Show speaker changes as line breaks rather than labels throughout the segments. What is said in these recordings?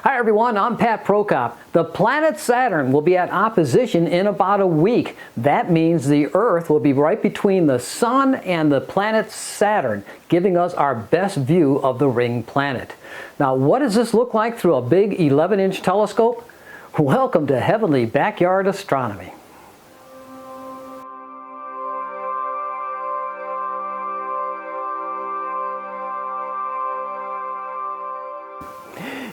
Hi everyone, I'm Pat Prokop. The planet Saturn will be at opposition in about a week. That means the Earth will be right between the Sun and the planet Saturn, giving us our best view of the ring planet. Now, what does this look like through a big 11-inch telescope? Welcome to Heavenly Backyard Astronomy.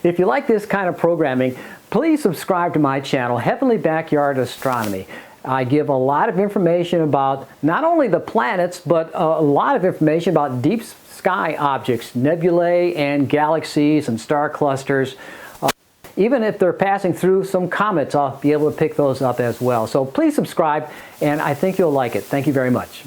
If you like this kind of programming, please subscribe to my channel, Heavenly Backyard Astronomy. I give a lot of information about not only the planets, but a lot of information about deep sky objects, nebulae and galaxies and star clusters. Even if they're passing through some comets, I'll be able to pick those up as well. So please subscribe, and I think you'll like it. Thank you very much.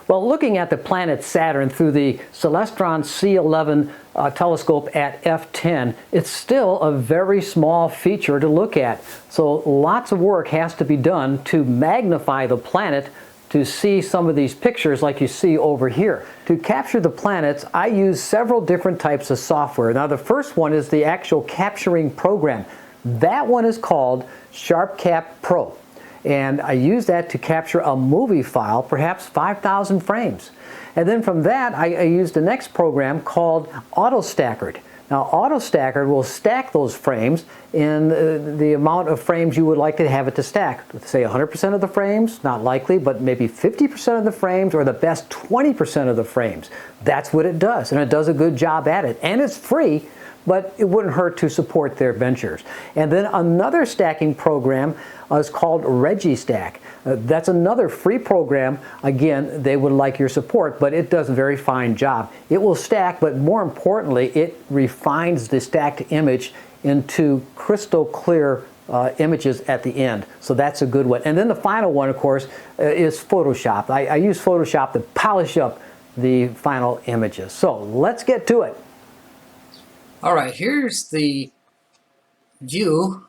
Well, looking at the planet Saturn through the Celestron C11 telescope at f10, it's still a very small feature to look at. So lots of work has to be done to magnify the planet to see some of these pictures like you see over here. To capture the planets, I use several different types of software. Now, the first one is the actual capturing program. That one is called SharpCap Pro. And I use that to capture a movie file, perhaps 5,000 frames. And then from that, I use the next program called AutoStakkert. Now, AutoStakkert will stack those frames in the amount of frames you would like to have it to stack. Say 100% of the frames, not likely, but maybe 50% of the frames, or the best 20% of the frames. That's what it does, and it does a good job at it. And it's free, but it wouldn't hurt to support their ventures. And then another stacking program is called RegiStax. That's another free program. Again, they would like your support, but it does a very fine job. It will stack, but more importantly, it refines the stacked image into crystal clear images at the end. So that's a good one. And then the final one, of course, is Photoshop. I use Photoshop to polish up the final images. So let's get to it.
All right, here's the view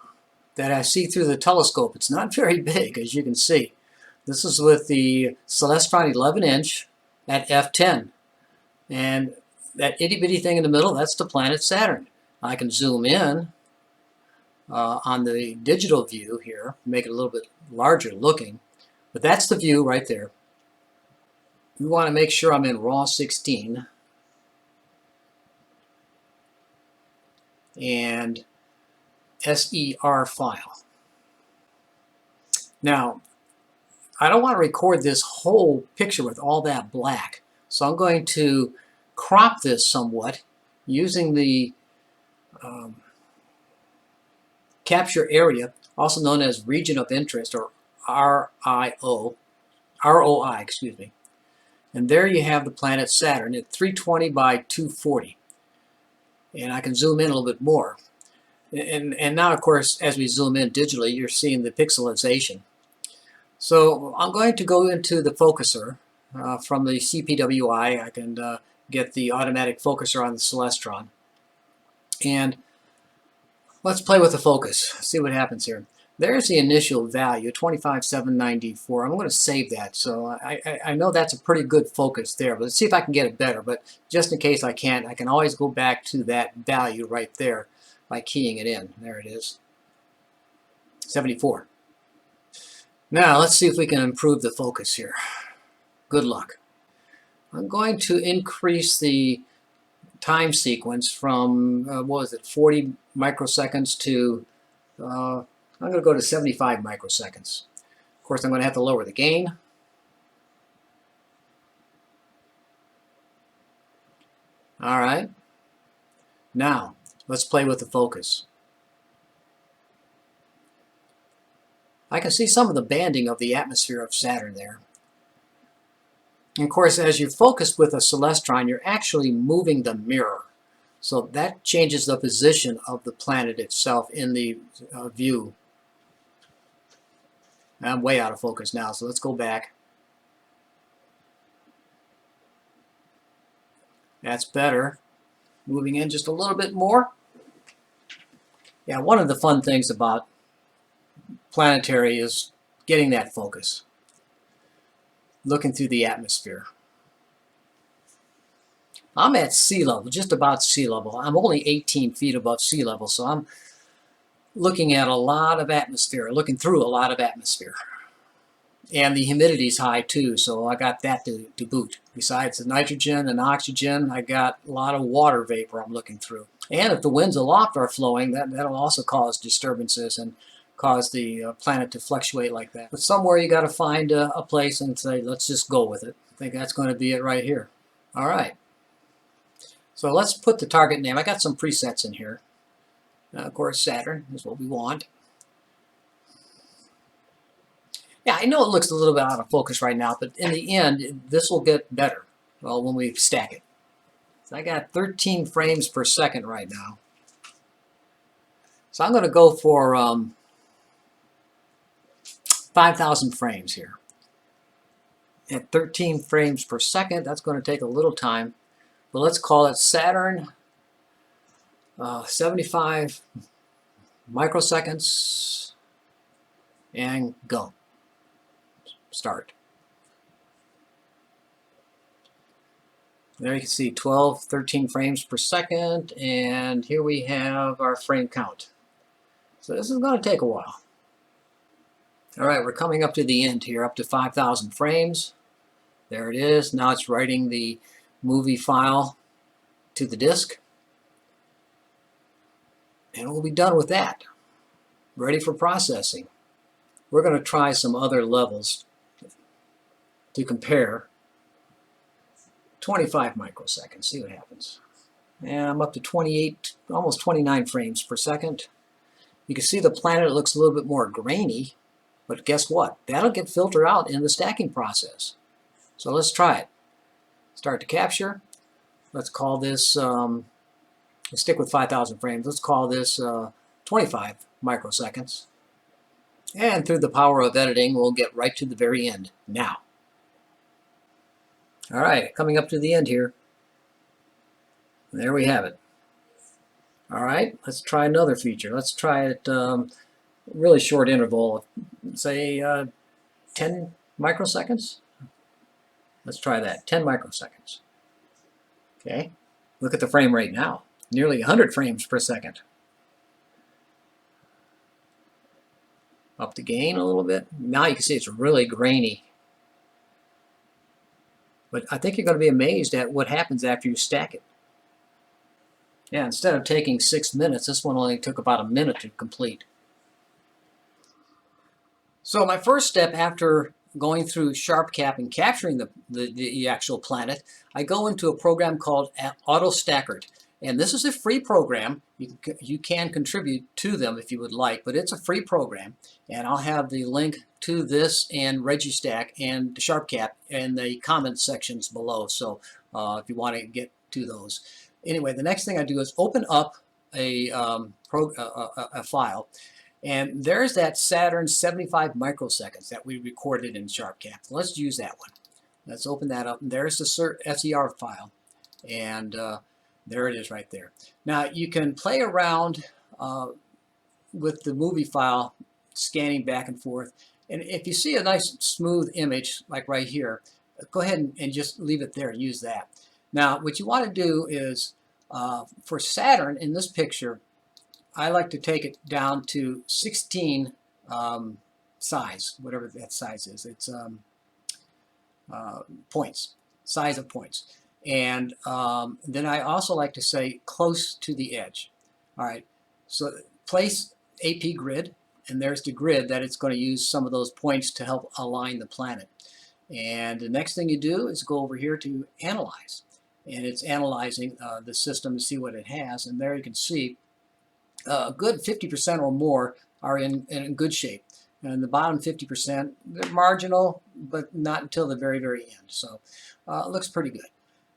that I see through the telescope. It's not very big, as you can see. This is with the Celestron 11-inch at f10. And that itty-bitty thing in the middle, that's the planet Saturn. I can zoom in on the digital view here, make it a little bit larger looking. But that's the view right there. We want to make sure I'm in RAW 16. And SER file. Now, I don't want to record this whole picture with all that black, so I'm going to crop this somewhat using the capture area, also known as region of interest, or ROI, excuse me. And there you have the planet Saturn at 320 by 240. And I can zoom in a little bit more. And now, of course, as we zoom in digitally, you're seeing the pixelization. So I'm going to go into the focuser from the CPWI. I can get the automatic focuser on the Celestron. And let's play with the focus, see what happens here. There's the initial value, 25,794. I'm going to save that. So I know that's a pretty good focus there, but let's see if I can get it better. But just in case I can't, I can always go back to that value right there by keying it in. There it is, 74. Now let's see if we can improve the focus here. Good luck. I'm going to increase the time sequence from, what was it, 40 microseconds to, I'm going to go to 75 microseconds. Of course, I'm going to have to lower the gain. All right. Now, let's play with the focus. I can see some of the banding of the atmosphere of Saturn there. And of course, as you focus with a Celestron, you're actually moving the mirror. So that changes the position of the planet itself in the view. I'm way out of focus now, so let's go back. That's better. Moving in just a little bit more. Yeah, one of the fun things about planetary is getting that focus. Looking through the atmosphere. I'm at sea level, just about sea level. I'm only 18 feet above sea level, so I'm looking at a lot of atmosphere, looking through a lot of atmosphere. And the humidity's high too, so I got that to boot. Besides the nitrogen and oxygen, I got a lot of water vapor I'm looking through. And if the winds aloft are flowing, that'll also cause disturbances and cause the planet to fluctuate like that. But somewhere you got to find a place and say, let's just go with it. I think that's going to be it right here. All right. So let's put the target name. I got some presets in here. Of course, Saturn is what we want. Yeah, I know it looks a little bit out of focus right now, but in the end, this will get better when we stack it. So I got 13 frames per second right now. So I'm going to go for 5,000 frames here. At 13 frames per second, that's going to take a little time. But let's call it Saturn 75 microseconds and go. Start. There you can see 12, 13 frames per second, and here we have our frame count. So this is going to take a while. All right, we're coming up to the end here, up to 5,000 frames. There it is. Now it's writing the movie file to the disk. And we'll be done with that. Ready for processing. We're going to try some other levels to compare. 25 microseconds, see what happens. And I'm up to 28, almost 29 frames per second. You can see the planet looks a little bit more grainy, but guess what? That'll get filtered out in the stacking process. So let's try it. Start to capture. Let's call this, let's stick with 5,000 frames. Let's call this 25 microseconds. And through the power of editing, we'll get right to the very end now. All right, coming up to the end here. There we have it. All right, let's try another feature. Let's try it really short interval, say 10 microseconds. Let's try that, 10 microseconds. Okay, look at the frame rate now, nearly 100 frames per second. Up the gain a little bit. Now you can see it's really grainy. But I think you're going to be amazed at what happens after you stack it. Yeah, instead of taking 6 minutes, this one only took about a minute to complete. So my first step after going through SharpCap and capturing the actual planet, I go into a program called AutoStakkert. And this is a free program. You can contribute to them if you would like, but it's a free program. And I'll have the link to this and RegiStax and SharpCap in the comment sections below. So if you want to get to those. Anyway, the next thing I do is open up a file. And there's that Saturn 75 microseconds that we recorded in SharpCap. So let's use that one. Let's open that up. And there's the SER file. And there it is right there. Now you can play around with the movie file, scanning back and forth. And if you see a nice smooth image, like right here, go ahead and just leave it there and use that. Now what you want to do is, for Saturn in this picture, I like to take it down to 16 size, whatever that size is. It's points, size of points. And then I also like to say close to the edge. All right, so place AP grid, and there's the grid that it's going to use some of those points to help align the planet. And the next thing you do is go over here to analyze. And it's analyzing the system to see what it has. And there you can see a good 50% or more are in good shape. And the bottom 50%, they're marginal, but not until the very, very end. So it looks pretty good.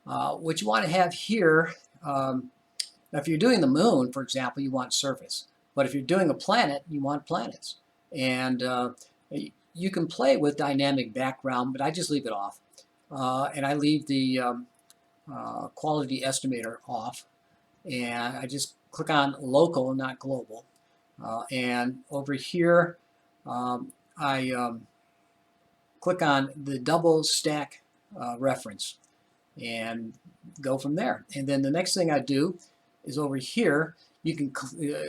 What you want to have here, if you're doing the moon, for example, you want surface. But if you're doing a planet, you want planets. And you can play with dynamic background, but I just leave it off. And I leave the quality estimator off. And I just click on local, not global. And over here, I click on the double stack reference and go from there. And then the next thing I do is over here, you can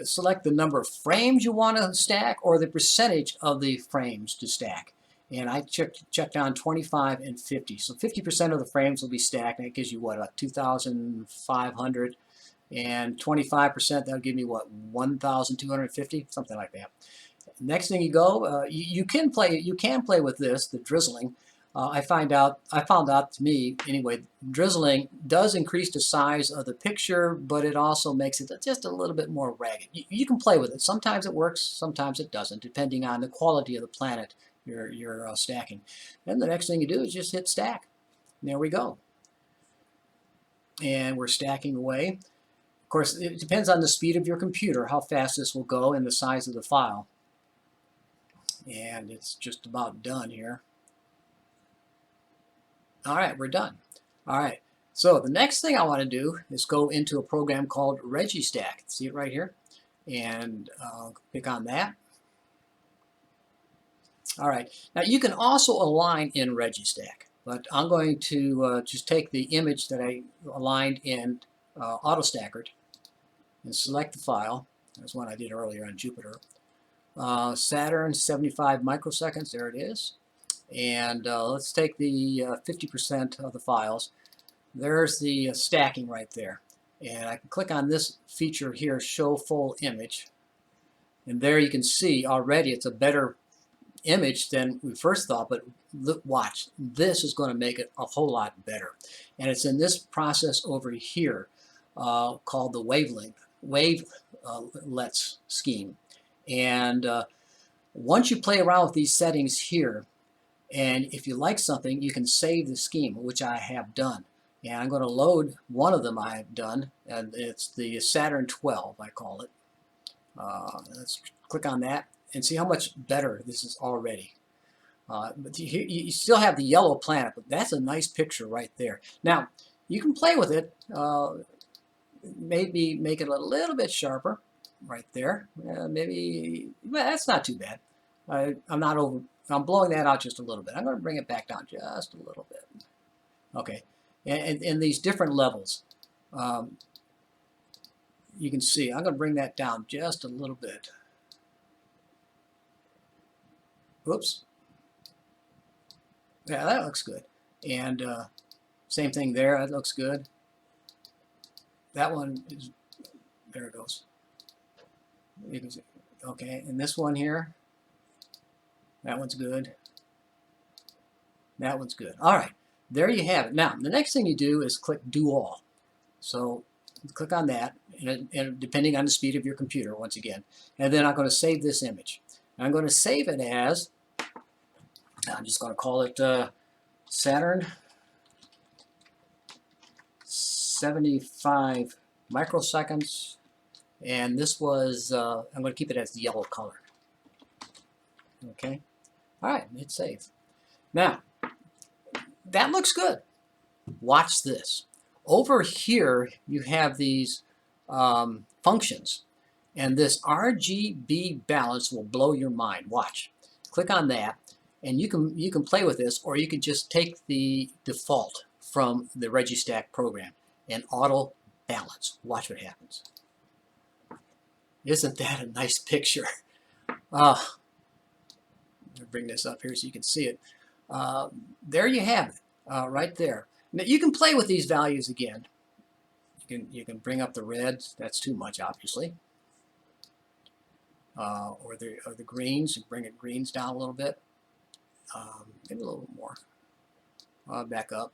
select the number of frames you want to stack or the percentage of the frames to stack. And I checked on 25 and 50. So 50% of the frames will be stacked, and it gives you what, about 2,500. And 25%, that'll give me what, 1,250, something like that. Next thing you go, you can play with this, the drizzling. I found out to me anyway, drizzling does increase the size of the picture, but it also makes it just a little bit more ragged. You can play with it. Sometimes it works, sometimes it doesn't, depending on the quality of the planet you're stacking. Then the next thing you do is just hit stack. And there we go. And we're stacking away. Of course, it depends on the speed of your computer, how fast this will go, and the size of the file. And it's just about done here. All right, we're done. All right, so the next thing I want to do is go into a program called RegiStax. See it right here? And click on that. All right, now you can also align in RegiStax, but I'm going to just take the image that I aligned in AutoStakkert and select the file. That's one I did earlier on Jupiter. Saturn, 75 microseconds, there it is. And let's take the 50% of the files. There's the stacking right there. And I can click on this feature here, show full image. And there you can see already it's a better image than we first thought, but look, watch, this is going to make it a whole lot better. And it's in this process over here called the wavelets scheme. And once you play around with these settings here, and if you like something, you can save the scheme, which I have done. And I'm going to load one of them I have done, and it's the Saturn 12, I call it. Let's click on that and see how much better this is already. But you still have the yellow planet, but that's a nice picture right there. Now, you can play with it, maybe make it a little bit sharper right there. Maybe, well, that's not too bad. I'm blowing that out just a little bit. I'm going to bring it back down just a little bit. Okay, and these different levels, you can see, I'm going to bring that down just a little bit. Oops. Yeah, that looks good. And same thing there, that looks good. That one is, there it goes. You can see, okay, and this one here, that one's good. That one's good. All right, there you have it. Now, the next thing you do is click Do All. So click on that, and depending on the speed of your computer, once again. And then I'm going to save this image. And I'm going to save it as, I'm just going to call it Saturn 75 microseconds. And this was, I'm going to keep it as the yellow color. Okay. All right, hit save. Now, that looks good. Watch this. Over here, you have these functions. And this RGB balance will blow your mind. Watch. Click on that. And you can play with this, or you can just take the default from the RegiStax program and auto balance. Watch what happens. Isn't that a nice picture? I'll bring this up here so you can see it. There you have it, right there. Now you can play with these values again. You can bring up the reds. That's too much, obviously. Or the greens. You bring it greens down a little bit. Maybe a little more. Back up.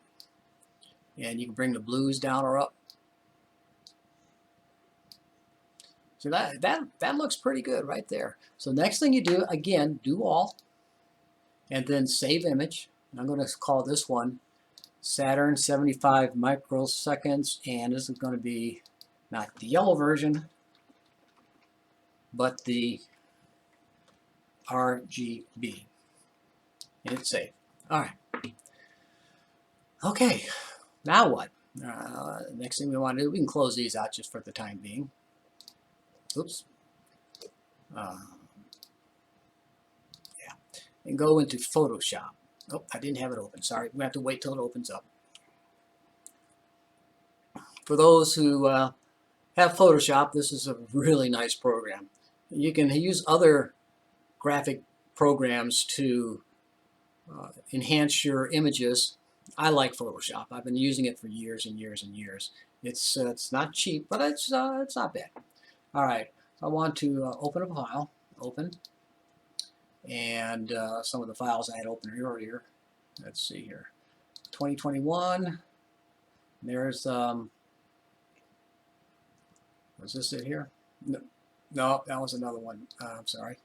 And you can bring the blues down or up. So that looks pretty good right there. So next thing you do, again, do all, and then save image. And I'm going to call this one Saturn 75 microseconds, and this is going to be not the yellow version, but the RGB. And hit save. All right. Okay. Now what? Next thing we want to do, we can close these out just for the time being. Oops. Yeah. And go into Photoshop. Oh, I didn't have it open. Sorry. We have to wait till it opens up. For those who have Photoshop, this is a really nice program. You can use other graphic programs to enhance your images. I like Photoshop. I've been using it for years and years and years. It's not cheap, but it's not bad. All right, so I want to open a file. Open, and some of the files I had opened earlier. Let's see here, 2021. There's was this it here? No, no, that was another one. I'm sorry.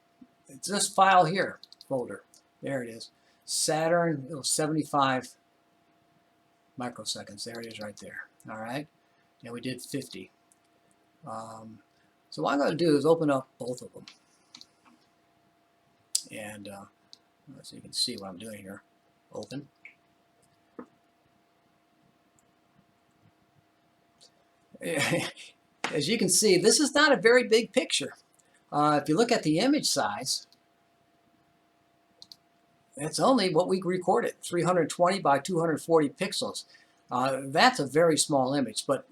It's this file here, folder. There it is. Saturn, it was 75 microseconds. There it is right there. All right. And we did 50. So what I'm going to do is open up both of them. And so you can see what I'm doing here. Open. As you can see, this is not a very big picture. If you look at the image size, it's only what we recorded, 320 by 240 pixels. That's a very small image, but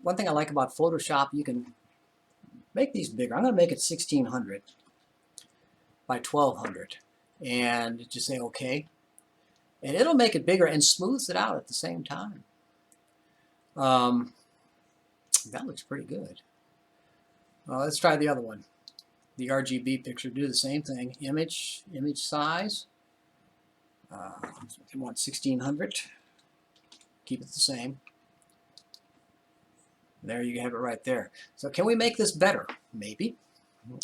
one thing I like about Photoshop, you can make these bigger. I'm going to make it 1600 by 1200 and just say OK. And it'll make it bigger and smooths it out at the same time. That looks pretty good. Let's try the other one. The RGB picture, do the same thing. Image size. You want 1600. Keep it the same. There you have it right there. So can we make this better? Maybe,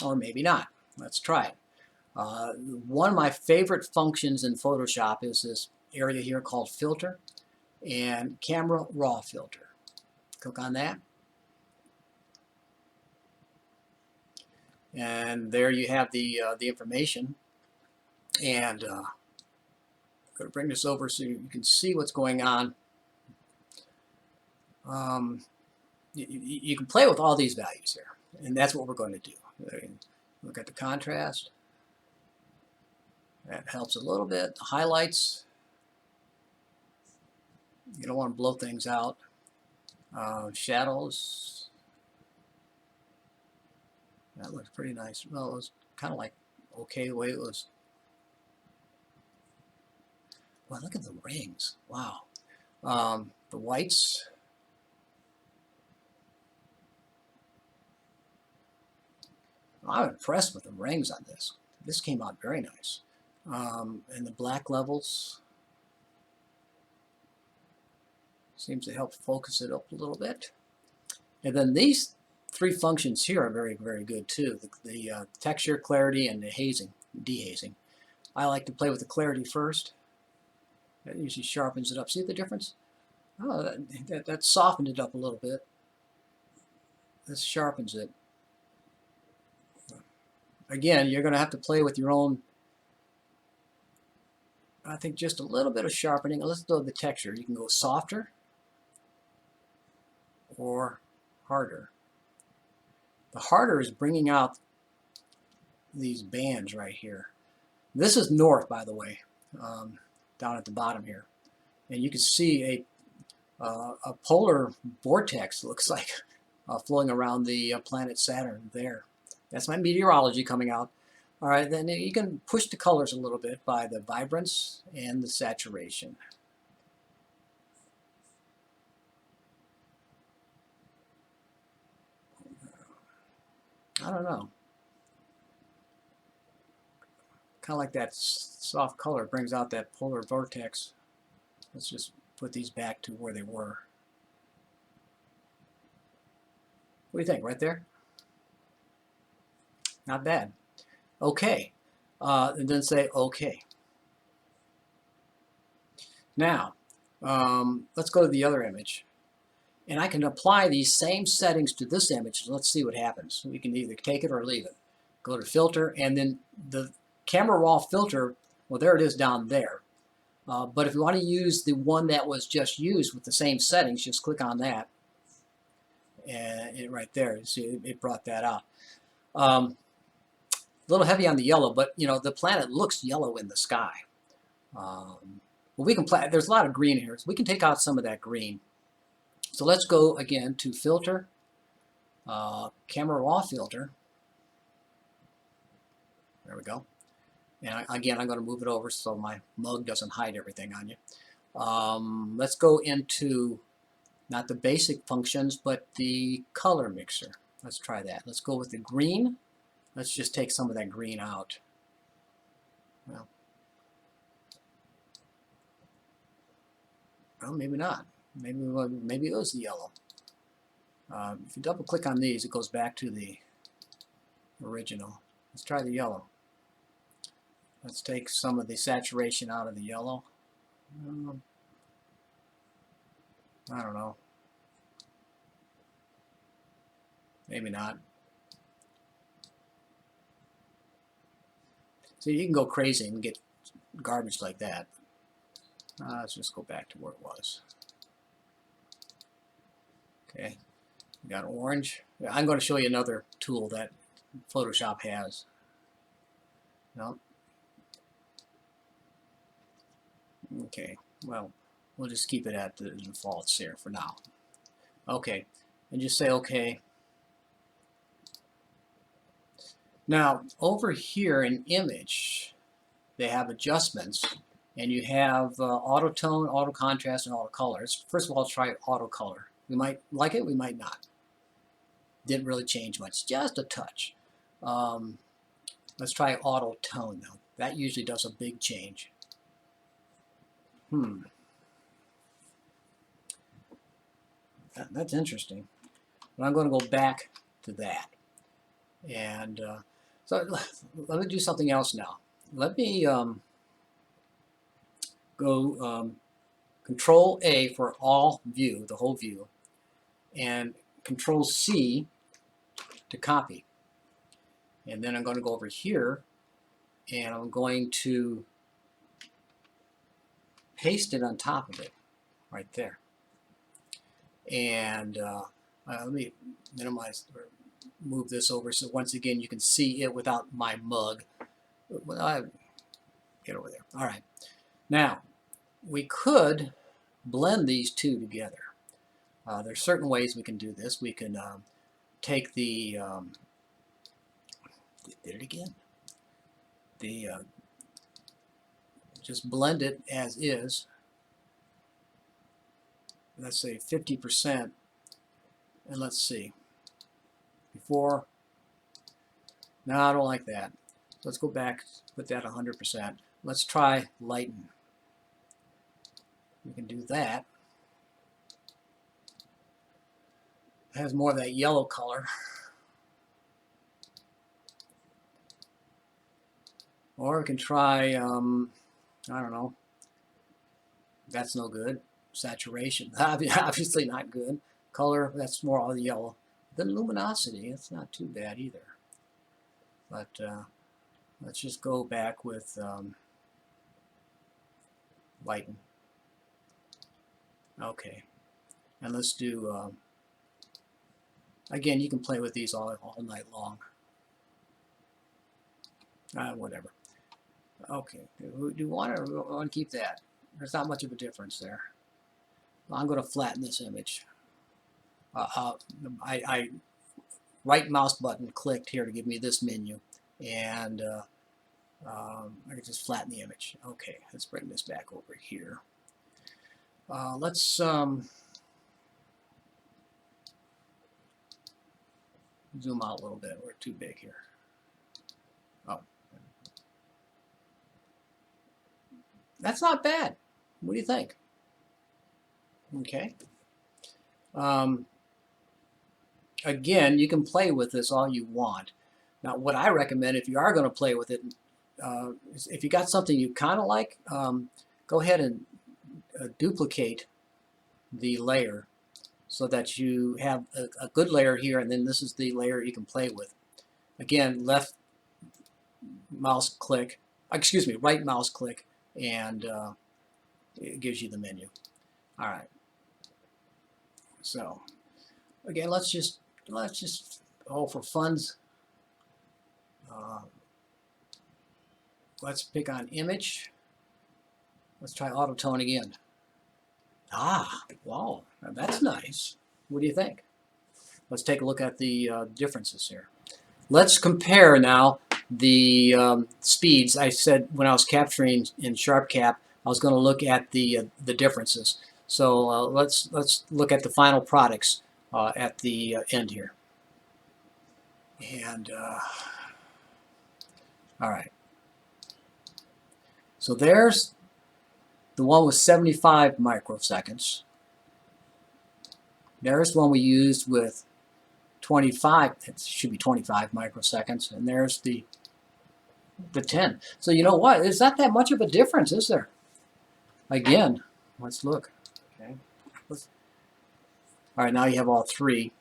or maybe not. Let's try it. One of my favorite functions in Photoshop is this area here called Filter and Camera Raw Filter. Click on that. And there you have the information. And I'm going to bring this over so you can see what's going on. You can play with all these values here, and that's what we're going to do. Look at the contrast. That helps a little bit. The highlights. You don't want to blow things out. Shadows. That looks pretty nice. Well, it was kind of like okay the way it was. Wow, look at the rings. Wow. The whites. I'm impressed with the rings on this. This came out very nice. And the black levels seems to help focus it up a little bit. And then these three functions here are very, very good too. The texture, clarity, and the hazing, dehazing. I like to play with the clarity first. That usually sharpens it up. See the difference? Oh, that softened it up a little bit. This sharpens it. Again, you're going to have to play with your own, I think just a little bit of sharpening. Let's do the texture. You can go softer or harder. The harder is bringing out these bands right here. This is north, by the way, down at the bottom here. And you can see a polar vortex, looks like, flowing around the planet Saturn there. That's my meteorology coming out. All right, then you can push the colors a little bit by the vibrance and the saturation. I don't know. Kind of like that soft color brings out that polar vortex. Let's just put these back to where they were. What do you think, right there? Not bad. Okay. And then say OK. Now, let's go to the other image. And I can apply these same settings to this image. Let's see what happens. We can either take it or leave it. Go to Filter, and then the Camera Raw Filter, well, there it is down there. But if you want to use the one that was just used with the same settings, just click on that. And right there, see, it brought that out. A little heavy on the yellow, but you know the planet looks yellow in the sky. Well, we can there's a lot of green here, so we can take out some of that green. So let's go again to Filter, Camera raw filter. There we go. And again, I'm going to move it over so my mug doesn't hide everything on you. Let's go into not the basic functions, but the color mixer. Let's try that. Let's go with the green. Let's just take some of that green out. Well, maybe not. Maybe it was the yellow. If you double click on these, it goes back to the original. Let's try the yellow. Let's take some of the saturation out of the yellow. I don't know. Maybe not. So you can go crazy and get garbage like that. Let's just go back to where it was. Okay, we got orange. I'm going to show you another tool that Photoshop has. No. Okay, well, we'll just keep it at the defaults here for now. Okay, and just say okay. Now, over here in image, they have adjustments, and you have auto tone, auto contrast, and auto colors. First of all, try auto color. We might like it, we might not. Didn't really change much, just a touch. Let's try auto tone though. That usually does a big change. That's interesting. But I'm going to go back to that. And so let me do something else now. Let me go Control A for all view, the whole view, and Control C to copy. And then I'm going to go over here and I'm going to paste it on top of it right there. And let me minimize or move this over so once again you can see it without my mug. Get over there. All right. Now, we could blend these two together. There's certain ways we can do this. We can take the did it again? The just blend it as is. Let's say 50%, and let's see. Before, no, I don't like that. Let's go back, put that 100%. Let's try lighten. We can do that. It has more of that yellow color. Or we can try, I don't know. That's no good. Saturation, obviously not good. Color, that's more all the yellow. Then luminosity, it's not too bad either. But let's just go back with lighten. Okay, and let's do, again, you can play with these all night long. Whatever. Okay, do you want to keep that? There's not much of a difference there. I'm going to flatten this image. I right mouse button clicked here to give me this menu, and I can just flatten the image. Okay, let's bring this back over here. Let's zoom out a little bit. We're too big here. Oh, that's not bad. What do you think? Okay. Again, you can play with this all you want. Now, what I recommend, if you are going to play with it, is if you got something you kind of like, go ahead and duplicate the layer so that you have a good layer here, and then this is the layer you can play with. Again, left mouse click, excuse me, right mouse click, and it gives you the menu. All right. So again, let's just for funds, let's pick on image. Let's try auto tone again. Ah, wow, that's nice. What do you think? let's take a look at the differences here. Let's compare now the speeds. I said when I was capturing in SharpCap, I was going to look at the differences. So let's look at the final products at the end here. And all right. So there's the one with 75 microseconds. There's one we used with 25, it should be 25 microseconds, and there's the 10. So you know what? There's not that much of a difference, is there? Again, let's look. Okay. All right, now you have all three.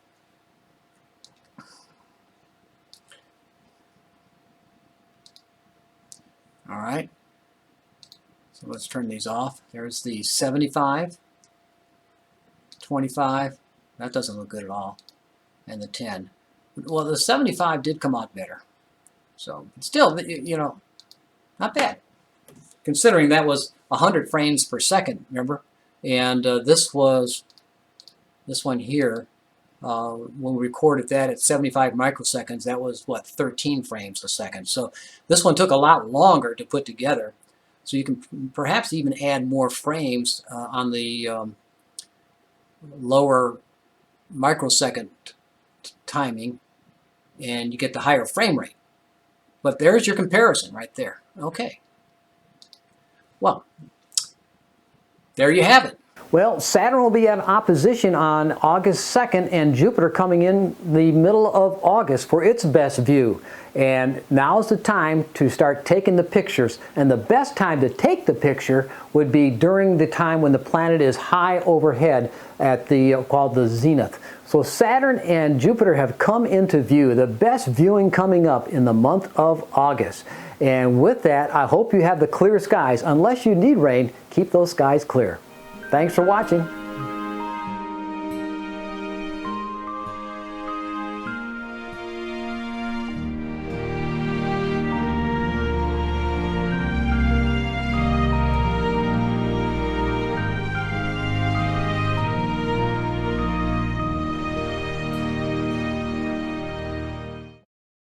All right. So let's turn these off. There's the 75, 25. That doesn't look good at all. And the 10. Well, the 75 did come out better. So still, you know, not bad. Considering that was 100 frames per second, remember? And this one here, when we recorded that at 75 microseconds, that was, what, 13 frames a second. So this one took a lot longer to put together. So you can perhaps even add more frames on the lower microsecond timing, and you get the higher frame rate. But there's your comparison right there. Okay. Well, there you have it.
Well, Saturn will be at opposition on August 2nd, and Jupiter coming in the middle of August for its best view. And now's the time to start taking the pictures. And the best time to take the picture would be during the time when the planet is high overhead at the called the zenith. So Saturn and Jupiter have come into view. The best viewing coming up in the month of August. And with that, I hope you have the clear skies. Unless you need rain, keep those skies clear. Thanks for watching.